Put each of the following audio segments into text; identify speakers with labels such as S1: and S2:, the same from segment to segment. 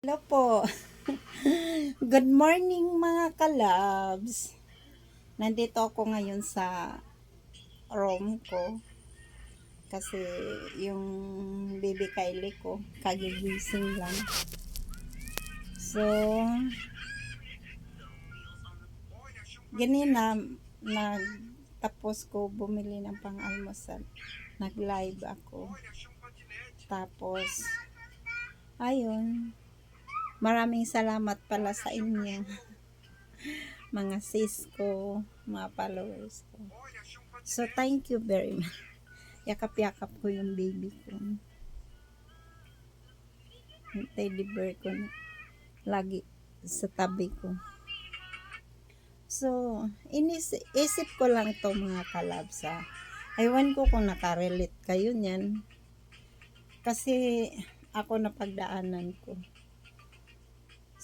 S1: Hello po. Good morning mga kalabs. Nandito ako ngayon sa room ko kasi yung baby Kylie ko kagigising lang. So, ganina tapos ko bumili ng pang-almusal. Nag-live ako. Tapos, ayun, maraming salamat pala sa inyo, mga sis ko, mga followers ko. So, thank you very much. Yakap-yakap ko yung baby ko. Yung teddy bear ko na lagi sa tabi ko. So, isip ko lang to mga kalabsa. Aywan ko kung nakarelate kayo niyan. Kasi ako napagdaanan ko.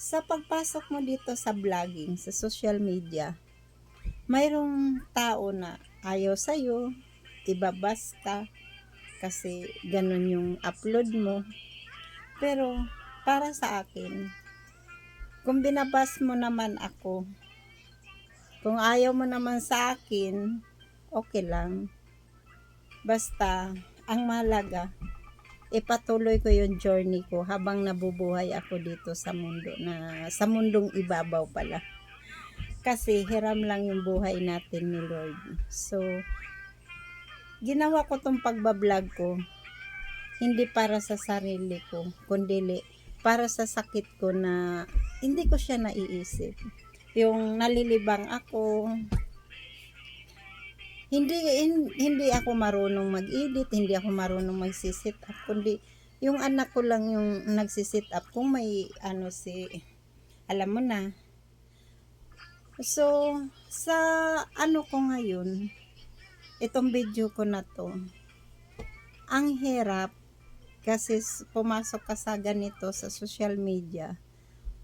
S1: Sa pagpasok mo dito sa vlogging, sa social media, mayroong tao na ayaw sa'yo, ibabas ka, kasi ganun yung upload mo. Pero para sa akin, kung binabas mo naman ako, kung ayaw mo naman sa akin, okay lang. Basta, ang mahalaga, ipatuloy ko yung journey ko habang nabubuhay ako dito sa mundo, na sa mundong ibabaw pala. Kasi hiram lang yung buhay natin ni Lord. So, ginawa ko tong pagbablog ko, hindi para sa sarili ko, kundi para sa sakit ko na hindi ko siya naiisip. Yung nalilibang ako, hindi ako marunong mag-edit, hindi ako marunong magsisit up, kundi yung anak ko lang yung nagsisit up kung may alam mo na. So, sa ko ngayon, itong video ko na to, ang hirap kasi pumasok ka sa ganito sa social media.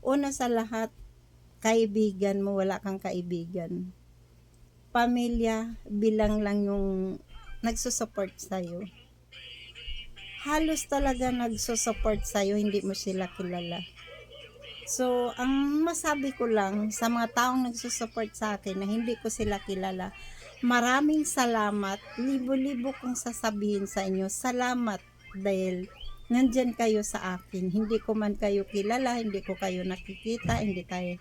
S1: Una sa lahat, kaibigan mo, wala kang kaibigan. Pamilya, bilang lang yung nagsusupport sa'yo. Halos talaga nagsusupport sa'yo, hindi mo sila kilala. So, ang masabi ko lang sa mga taong nagsusupport sa akin na hindi ko sila kilala, maraming salamat, libo-libo kong sasabihin sa inyo, salamat dahil nandyan kayo sa akin. Hindi ko man kayo kilala, hindi ko kayo nakikita, hindi tayo,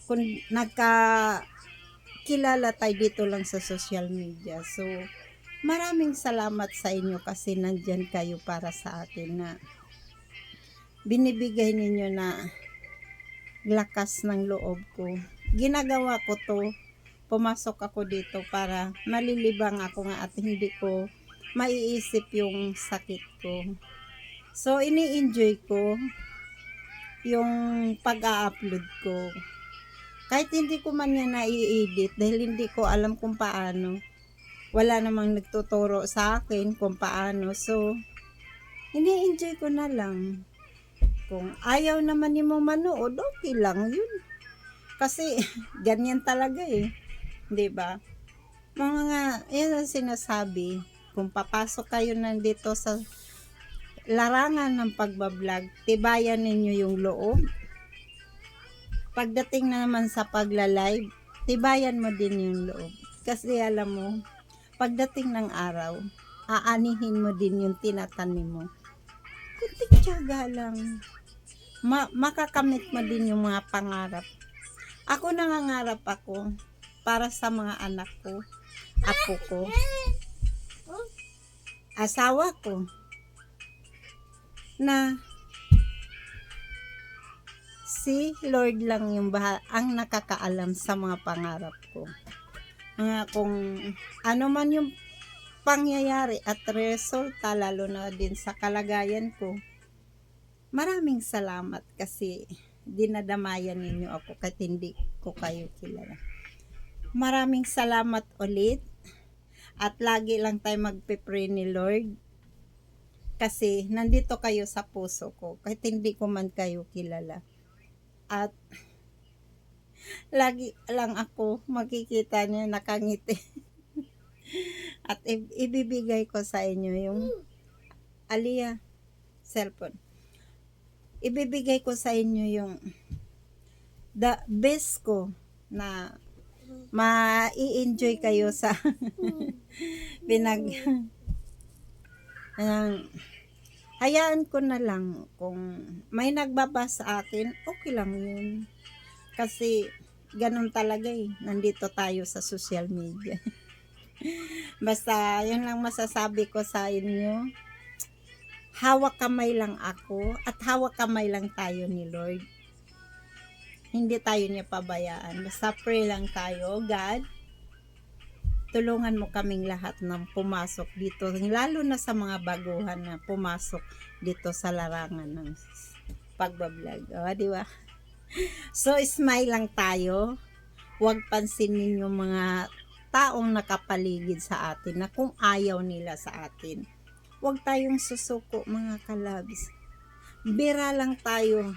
S1: kung nagkakilala tayo dito lang sa social media. So, maraming salamat sa inyo kasi nandyan kayo para sa akin na binibigay ninyo na lakas ng loob ko. Ginagawa ko to, pumasok ako dito para malilibang ako nga at hindi ko maiisip yung sakit ko. So, ini-enjoy ko yung pag-a-upload ko. Kahit hindi ko man yan nai-edit dahil hindi ko alam kung paano. Wala namang nagtuturo sa akin kung paano. So, ini-enjoy ko na lang. Kung ayaw naman ni mo manood, okay lang yun. Kasi, ganyan talaga eh. 'Di ba? Mga, yan ang sinasabi. Kung papasok kayo nandito sa larangan ng pagbablog, tibayan ninyo yung loob. Pagdating naman sa pagla-live, tibayan mo din yung loob. Kasi alam mo, pagdating ng araw, aanihin mo din yung tinatanim mo. Kunting tiyaga lang. Makakamit mo din yung mga pangarap. Ako nangangarap ako para sa mga anak ko, apo ko, asawa ko, na si Lord lang yung ang nakakaalam sa mga pangarap ko. Kung ano man yung pangyayari at resulta, lalo na din sa kalagayan ko, maraming salamat kasi dinadamayan ninyo ako kahit hindi ko kayo kilala. Maraming salamat ulit at lagi lang tayo magpe-pray ni Lord kasi nandito kayo sa puso ko kahit hindi ko man kayo kilala. At lagi lang ako makikita niyo nakangiti. At ibibigay ko sa inyo yung Aliyah cellphone. ibibigay ko sa inyo yung the best ko na ma-i-enjoy kayo sa pinag hayaan ko na lang kung may nagbabasa sa akin, okay lang yun. Kasi ganun talaga eh, nandito tayo sa social media. Basta yun lang masasabi ko sa inyo. Hawak kamay lang ako at hawak kamay lang tayo ni Lord. Hindi tayo niya pabayaan. Basta pray lang tayo, God. Tulungan mo kaming lahat ng pumasok dito, lalo na sa mga baguhan na pumasok dito sa larangan ng pagbablog. O, di ba? So, smile lang tayo. Huwag pansinin yung mga taong nakapaligid sa atin na kung ayaw nila sa atin. Huwag tayong susuko, mga kalabs. Bira lang tayo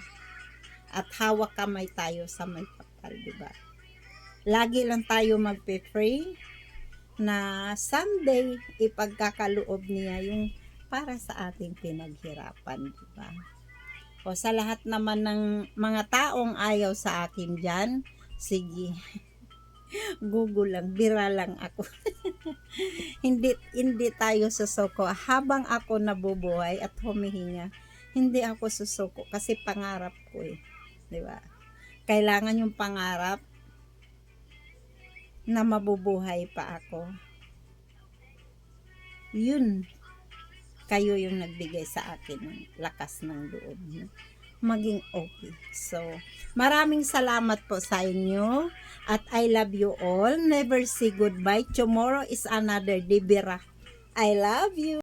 S1: at hawak kamay tayo sa may kapal, di ba? Lagi lang tayo magpe-pray na someday ipagkakaloob niya yung para sa ating pinaghirapan, di ba? O sa lahat naman ng mga taong ayaw sa akin dyan, sige, Google lang, bira lang ako. hindi tayo susuko. Habang ako nabubuhay at humihinga, hindi ako susuko kasi pangarap ko eh. Di ba? Kailangan yung pangarap na mabubuhay pa ako. Yun, kayo yung nagbigay sa akin ng lakas ng loob. Maging okay. So, maraming salamat po sa inyo at I love you all. Never say goodbye. Tomorrow is another day. Bira. I love you.